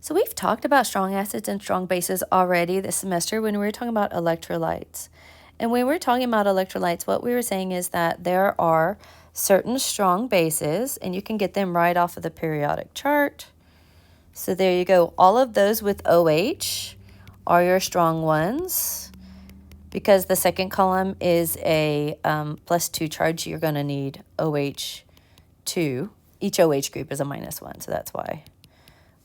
So we've talked about strong acids and strong bases already this semester when we were talking about electrolytes. And when we were talking about electrolytes, what we were saying is that there are certain strong bases, and you can get them right off of the periodic chart. So there you go. All of those with OH are your strong ones. Because the second column is a +2 charge, you're going to need OH2. Each OH group is a -1, so that's why.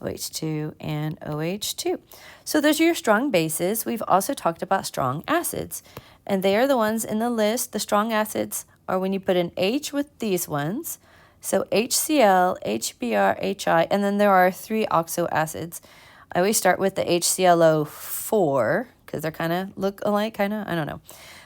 OH2 and OH2. So those are your strong bases. We've also talked about strong acids, and they are the ones in the list. The strong acids are when you put an H with these ones. So HCl, HBr, HI, and then there are 3 oxo acids. I always start with the HClO4 because they're kind of look alike, I don't know.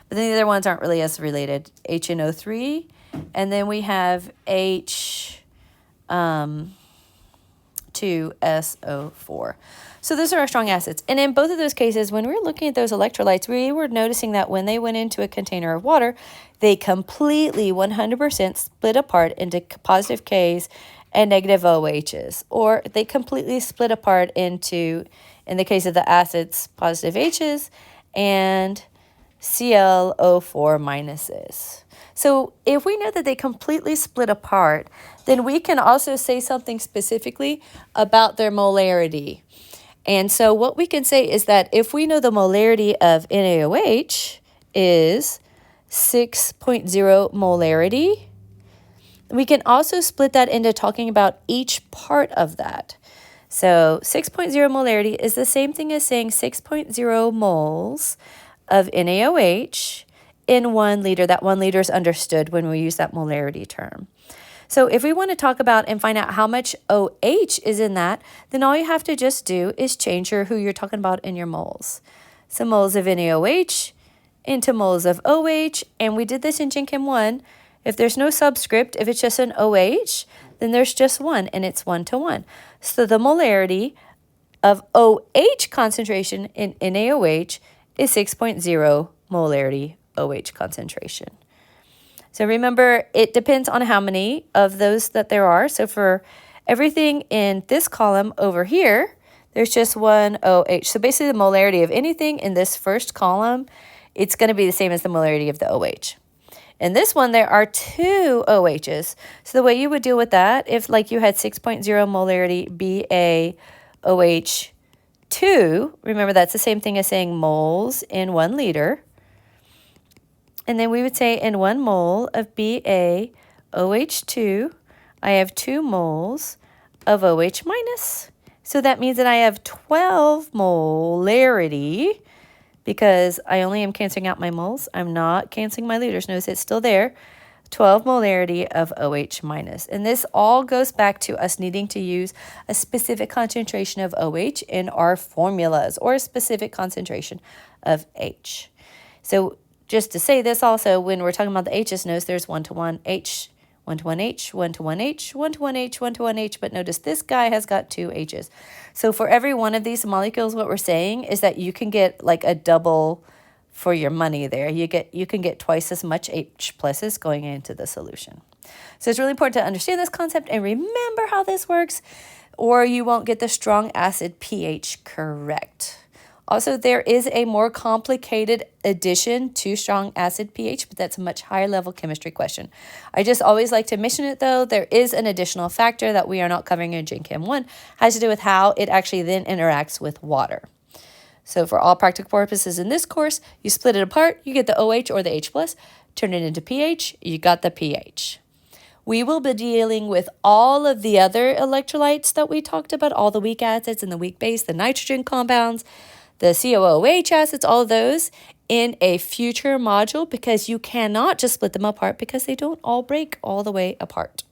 But then the other ones aren't really as related. HNO3, and then we have H2SO4. So those are our strong acids. And in both of those cases, when we were looking at those electrolytes, we were noticing that when they went into a container of water, they completely 100% split apart into positive Ks and negative OHs. Or they completely split apart into, in the case of the acids, positive Hs and ClO4 minuses. So if we know that they completely split apart, then we can also say something specifically about their molarity. And so what we can say is that if we know the molarity of NaOH is 6.0 molarity, we can also split that into talking about each part of that. So 6.0 molarity is the same thing as saying 6.0 moles of NaOH in 1 liter. That 1 liter is understood when we use that molarity term. So if we want to talk about and find out how much OH is in that, then all you have to just do is change who you're talking about in your moles. So moles of NaOH into moles of OH, and we did this in Gen Chem 1. If there's no subscript, if it's just an OH, then there's just 1, and it's 1 to 1. So the molarity of OH concentration in NaOH is 6.0 molarity OH concentration. So remember, it depends on how many of those that there are. So for everything in this column over here, there's just 1 OH. So basically the molarity of anything in this first column, it's going to be the same as the molarity of the OH. In this one, there are 2 OHs. So the way you would deal with that, if like you had 6.0 molarity BaOH2, remember that's the same thing as saying moles in 1 liter. And then we would say in 1 mole of BaOH2, I have 2 moles of OH minus. So that means that I have 12 molarity because I only am canceling out my moles. I'm not canceling my liters. Notice it's still there. 12 molarity of OH minus. And this all goes back to us needing to use a specific concentration of OH in our formulas or a specific concentration of H. So just to say this also, when we're talking about the H's, notice there's 1 to 1 H, 1 to 1 H, 1 to 1 H, 1 to 1 H, 1 to 1 H, but notice this guy has got 2 H's. So for every one of these molecules, what we're saying is that you can get like a double for your money there. You can get twice as much H pluses going into the solution. So it's really important to understand this concept and remember how this works, or you won't get the strong acid pH correct. Also, there is a more complicated addition to strong acid pH, but that's a much higher level chemistry question. I just always like to mention it though. There is an additional factor that we are not covering in Gen Chem 1, has to do with how it actually then interacts with water. So for all practical purposes in this course, you split it apart, you get the OH or the H+, turn it into pH, you got the pH. We will be dealing with all of the other electrolytes that we talked about, all the weak acids and the weak base, the nitrogen compounds, the COOH acids, all of those in a future module because you cannot just split them apart because they don't all break all the way apart.